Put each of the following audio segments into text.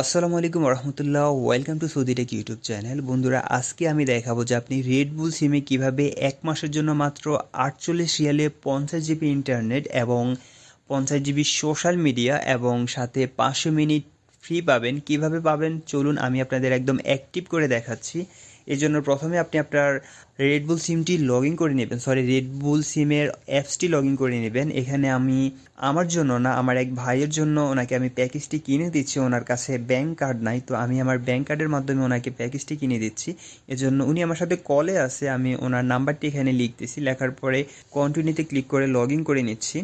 আসসালামু আলাইকুম রহমতুল্লাহ। Welcome to Saudi tech YouTube channel. বন্ধুরা, আজকে আমি দেখাবো যে আপনি রেড বুল সিমে কিভাবে এক মাসের জন্য মাত্র 48 রিয়ালে 50 জিবি ইন্টারনেট এবং 50 জিবি সোশ্যাল মিডিয়া এবং সাথে 500 মিনিট ফ্রি পাবেন। কিভাবে পাবেন চলুন আমি আপনাদের একদম অ্যাক্টিভ করে দেখাচ্ছি। এর জন্য প্রথমে আপনি আপনার রেড বুল সিমটি লগ ইন করে নেবেন, রেড বুল সিমের অ্যাপসটি লগ ইন করে নেবেন। এখানে আমি আমার জন্য না, আমার এক ভাইয়ের জন্য ওনাকে আমি প্যাকেজটি কিনে দিচ্ছি। ওনার কাছে ব্যাংক কার্ড নাই, তো আমি আমার ব্যাংক কার্ডের মাধ্যমে ওনাকে প্যাকেজটি কিনে দিচ্ছি। এজন্য উনি আমার সাথে কলে আছে, আমি ওনার নাম্বারটি এখানে লিখতেছি। লেখার পরে কন্টিনিউতে ক্লিক করে লগ ইন করে নিচ্ছি।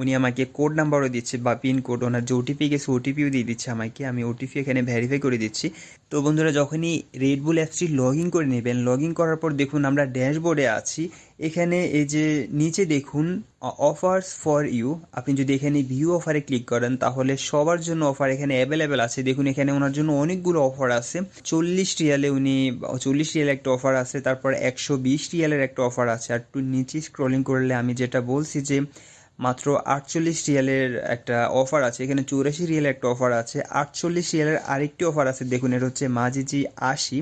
উনি আমাকে কোড নাম্বারও দিচ্ছে বা পিন কোড, ওনার যে ওটিপি গেছে ওটিপিও দিয়ে দিচ্ছে আমাকে। আমি ওটিপি এখানে ভেরিফাই করে দিচ্ছি। তো বন্ধুরা, যখনই রেড বুল অ্যাপসটি লগ ইন করে নেবেন, লগ ইন করার পর দেখুন আমরা ড্যাশবোর্ডে আছি। এখানে এই যে নিচে দেখুন অফার্স ফর ইউ, আপনি যদি এখানে ভিউ অফারে ক্লিক করেন তাহলে সবার জন্য অফার এখানে অ্যাভেলেবেল আছে। দেখুন এখানে ওনার জন্য অনেকগুলো অফার আছে। 40 রিয়ালে উনি 40 রিয়ালে একটা অফার আছে, তারপর 120 রিয়ালের একটা অফার আছে। আর একটু নিচে স্ক্রলিং করলে আমি যেটা বলছি যে মাত্র 48 রিয়ালের একটা অফার আছে, এখানে 84 রিয়ালের একটা অফার আছে, 48 রিয়ালের আরেকটি অফার আছে। দেখুন এটা হচ্ছে মাজিজি 80।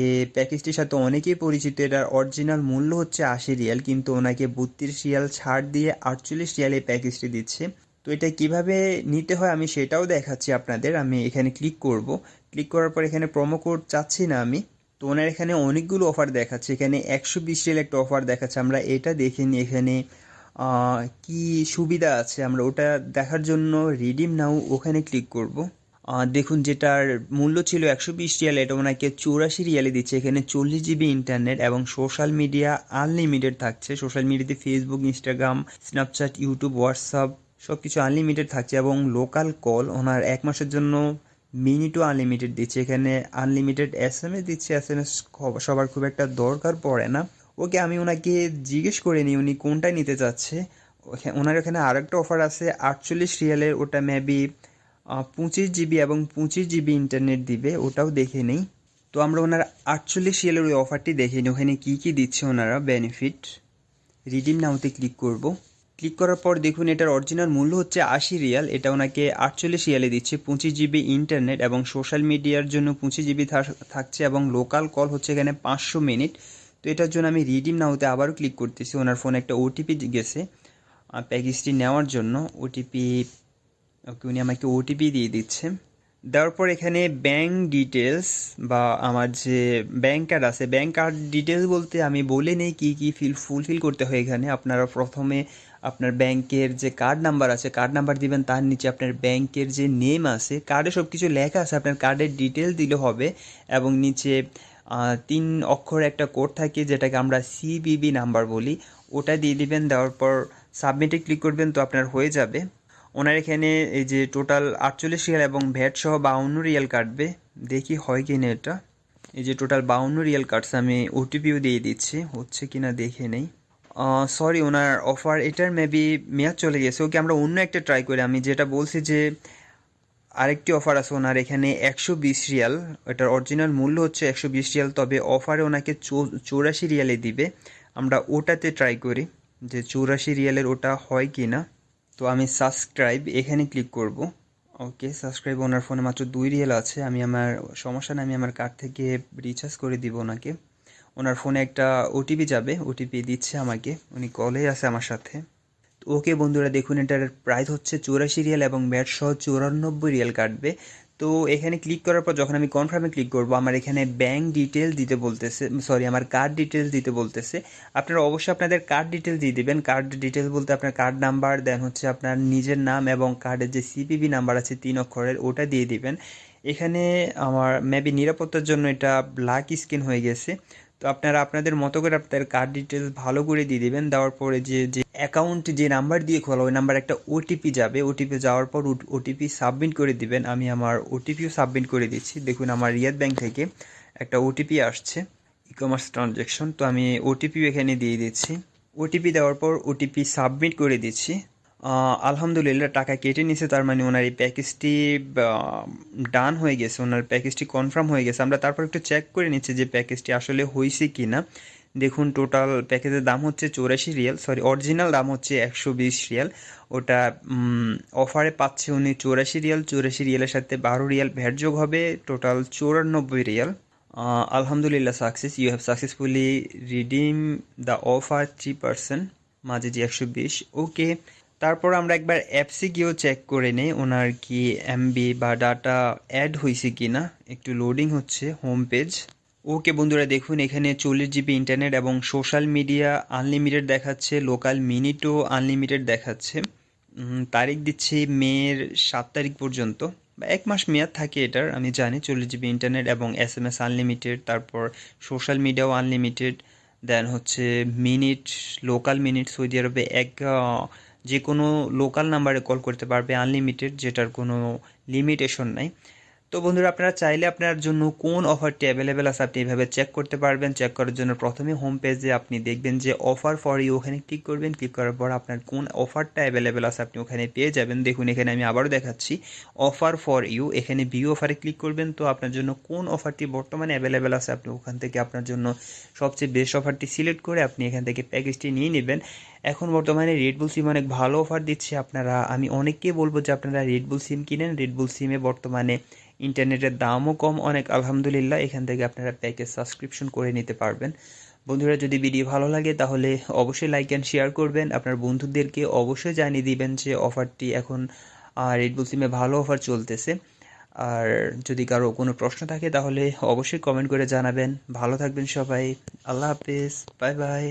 এই প্যাকেজটির সাথে অনেকেই পরিচিত। এটার অরিজিনাল মূল্য হচ্ছে 80 রিয়াল, কিন্তু ওনাকে 32 রিয়াল ছাড় দিয়ে 48 রিয়াল এই প্যাকেজটি দিচ্ছে। তো এটা কিভাবে নিতে হয় আমি সেটাও দেখাচ্ছি আপনাদের। আমি এখানে ক্লিক করব। ক্লিক করার পর এখানে প্রোমো কোড চাচ্ছি না আমি। তো ওনার এখানে অনেকগুলো অফার দেখাচ্ছে, এখানে 120 রিয়াল একটা অফার দেখাচ্ছে। আমরা এটা দেখে নিই এখানে কি সুবিধা আছে। আমরা ওটা দেখার জন্য রিডিম নাও ওখানে ক্লিক করব। দেখুন যেটার মূল্য ছিল 120 রিয়াল, এটা ওনাকে 84 রিয়ালে দিচ্ছে। এখানে 40 জিবি ইন্টারনেট এবং সোশ্যাল মিডিয়া আনলিমিটেড থাকছে। সোশ্যাল মিডিয়াতে Facebook, Instagram, Snapchat, YouTube, WhatsApp সব কিছু আনলিমিটেড থাকছে এবং লোকাল কল ওনার এক মাসের জন্য মিনিটও আনলিমিটেড দিচ্ছে। এখানে আনলিমিটেড SMS দিচ্ছে। SMS সবার খুব একটা দরকার পড়ে না। ওকে, আমি ওনাকে জিজ্ঞেস করে নিই উনি কোনটা নিতে চাচ্ছে। ওনার এখানে আরেকটা অফার আছে 48 রিয়ালের, ওটা মেবি 25 জিবি এবং 25 জিবি ইন্টারনেট দিবে, ওটাও দেখে নেই। তো আমরা ওনার 48 রিয়ালের ওই অফারটি দেখে নিই ওখানে কী কী দিচ্ছে ওনারা বেনিফিট। রিডিম নাওতে ক্লিক করব। ক্লিক করার পর দেখুন এটার অরিজিনাল মূল্য হচ্ছে 80 রিয়াল, এটা ওনাকে 48 রিয়ালে দিচ্ছে। 25 জিবি ইন্টারনেট এবং সোশ্যাল মিডিয়ার জন্য 25 জিবি থাকছে এবং লোকাল কল হচ্ছে এখানে 500 মিনিট। তো এটার জন্য আমি রিডিম নাওতে আবারও ক্লিক করতেছি। ওনার ফোনে একটা ওটিপি গেছে প্যাকেজটি নেওয়ার জন্য। ওটিপি, ওকে, উনি আমাকে ওটিপি দিয়ে দিচ্ছে। দেওয়ার পর এখানে ব্যাংক ডিটেলস বা আমার যে ব্যাংক কার্ড আছে, ব্যাংক কার্ড ডিটেলস বলতে আমি বলে নেই কী কী ফুলফিল করতে হয়। এখানে আপনারা প্রথমে আপনার ব্যাংকের যে কার্ড নাম্বার আছে, কার্ড নাম্বার দিবেন। তার নিচে আপনার ব্যাংকের যে নেম আছে, কার্ডে সব কিছু লেখা আছে, আপনার কার্ডের ডিটেলস দিলে হবে। এবং নিচে 3 অক্ষর একটা কোড থাকে যেটাকে আমরা CVV নাম্বার বলি, ওটা দিয়ে দিবেন। দেওয়ার পর সাবমিটে ক্লিক করবেন, তো আপনার হয়ে যাবে। ওনার এখানে এই যে টোটাল 48 রিয়াল এবং ভ্যাট সহ 52 রিয়াল কাটবে। দেখি হয় কি না এটা। এই যে টোটাল 52 রিয়াল কাটছে, আমি ওটিপিও দিয়ে দিচ্ছি, হচ্ছে কি না দেখে নেই। সরি, ওনার অফার এটার মেবি মেয়াদ চলে গেছে। ওকে, আমরা অন্য একটা ট্রাই করি। আমি যেটা বলছি যে আরেকটি অফার আছে ওনার এখানে 120 রিয়াল, এটার অরিজিনাল মূল্য হচ্ছে 120 রিয়াল, তবে অফারে ওনাকে 84 রিয়ালে দিবে। আমরা ওটাতে ট্রাই করি যে 84 রিয়ালের ওটা হয় কি না। তো আমি সাবস্ক্রাইব এখানে ক্লিক করব। ওকে, সাবস্ক্রাইব। ওনার ফোনে মাত্র 2 রিয়াল আছে। আমি আমার সমস্যা না, আমি আমার কার্ড থেকে রিচার্জ করে দিব ওনাকে। ওনার ফোনে একটা ওটিপি যাবে, ওটিপি দিচ্ছে আমাকে, উনি কলে আছে আমার সাথে। ওকে বন্ধুরা, দেখুন এটার প্রাইস হচ্ছে 84 রিয়াল এবং ব্যাট সহ 94 রিয়াল কাটবে। তো এখানে ক্লিক করার পর যখন আমি কনফার্মে ক্লিক করব, আমার এখানে ব্যাংক ডিটেলস দিতে বলতেছে, আমার কার্ড ডিটেলস দিতে বলতেছে। আপনারা অবশ্যই আপনাদের কার্ড ডিটেলস দিয়ে দেবেন। কার্ড ডিটেলস বলতে আপনার কার্ড নাম্বার, দেন হচ্ছে আপনার নিজের নাম এবং কার্ডের যে CVV নাম্বার আছে 3 অক্ষরের, ওটা দিয়ে দিবেন। এখানে আমার মেবি নিরাপত্তার জন্য এটা ব্ল্যাক স্ক্রিন হয়ে গেছে। তো আপনারা আপনাদের মতো করে আপনাদের কার্ড ডিটেলস ভালো করে দিয়ে দিবেন। দেওয়ার পরে যে যে অ্যাকাউন্ট যে নাম্বার দিয়ে খোলা, ওই নাম্বার একটা ওটিপি যাবে। ওটিপি যাওয়ার পর ওটিপি সাবমিট করে দিবেন। আমি আমার ওটিপিও সাবমিট করে দিচ্ছি। দেখুন আমার রিয়াদ ব্যাংক থেকে একটা ওটিপি আসছে, ই-কমার্স ট্রানজ্যাকশন। তো আমি ওটিপিও এখানে দিয়ে দিচ্ছি। ওটিপি দেওয়ার পর ওটিপি সাবমিট করে দিচ্ছি। আলহামদুলিল্লাহ টাকা কেটে নিছে, তার মানে ওনার এই প্যাকেজটি ডান হয়ে গেছে, ওনার প্যাকেজটি কনফার্ম হয়ে গেছে। আমরা তারপর একটু চেক করে নিচ্ছি যে প্যাকেজটি আসলে হয়েছে কি না। দেখুন টোটাল প্যাকেজের দাম হচ্ছে 84 রিয়াল, সরি অরিজিনাল দাম হচ্ছে 120 রিয়াল। ওটা অফারে পাচ্ছে উনি 84 রিয়াল, 84 রিয়ালের সাথে 12 রিয়াল ভ্যাট যোগ হবে, টোটাল 94 রিয়াল। আলহামদুলিল্লাহ success, you have successfully redeem the offer 3%, মাঝে যে 120। ওকে, তারপর আমরা একবার অ্যাপসে গিয়েও চেক করে নেই ওনার কি এমবি বা ডাটা অ্যাড হয়েছে কি না। একটু লোডিং হচ্ছে হোম পেজ। ওকে বন্ধুরা, দেখুন এখানে 40 জিবি ইন্টারনেট এবং সোশ্যাল মিডিয়া আনলিমিটেড দেখাচ্ছে, লোকাল মিনিটও আনলিমিটেড দেখাচ্ছে। তারিখ দিচ্ছি মের 7 তারিখ পর্যন্ত, বা 1 মাস মেয়াদ থাকে এটার, আমি জানি। 40 জিবি ইন্টারনেট এবং SMS আনলিমিটেড, তারপর সোশ্যাল মিডিয়াও আনলিমিটেড, দেন হচ্ছে মিনিট, লোকাল মিনিট সৌদি আরবে যে কোনো লোকাল নাম্বারে কল করতে পারবে আনলিমিটেড, যেটার কোনো লিমিটেশন নাই। তো বন্ধুরা, আপনারা চাইলে আপনার জন্য কোন অফারটি অ্যাভেলেবেল আছে আপনি এভাবে চেক করতে পারবেন। চেক করার জন্য প্রথমে হোম পেজে আপনি দেখবেন যে অফার ফর ইউ, ওখানে ক্লিক করবেন। ক্লিক করার পর আপনার কোন অফারটা অ্যাভেলেবেল আছে আপনি ওখানে পেয়ে যাবেন। দেখুন এখানে আমি আবারও দেখাচ্ছি অফার ফর ইউ, এখানে ভিউ অফারে ক্লিক করবেন। তো আপনার জন্য কোন অফারটি বর্তমানে অ্যাভেলেবেল আছে আপনি ওখান থেকে আপনার জন্য সবচেয়ে বেস্ট অফারটি সিলেক্ট করে আপনি এখান থেকে প্যাকেজটি নিয়ে নেবেন। এখন বর্তমানে রেডবুল সিম অনেক ভালো অফার দিচ্ছে। আমি অনেককে বলবো যে আপনারা রেডবুল সিম কিনেন। রেডবুল সিমে বর্তমানে ইন্টারনেটের দামও কম অনেক, আলহামদুলিল্লাহ। এখান থেকে আপনারা প্যাকেজ সাবস্ক্রিপশন করে নিতে পারবেন। বন্ধুরা, যদি ভিডিও ভালো লাগে তাহলে অবশ্যই লাইক অ্যান্ড শেয়ার করবেন। আপনার বন্ধুদেরকে অবশ্যই জানিয়ে দিবেন যে অফারটি এখন রেডবুল সিমে ভালো অফার চলতেছে। আর যদি কারো কোনো প্রশ্ন থাকে তাহলে অবশ্যই কমেন্ট করে জানাবেন। ভালো থাকবেন সবাই, আল্লাহ হাফেজ, বাই বাই।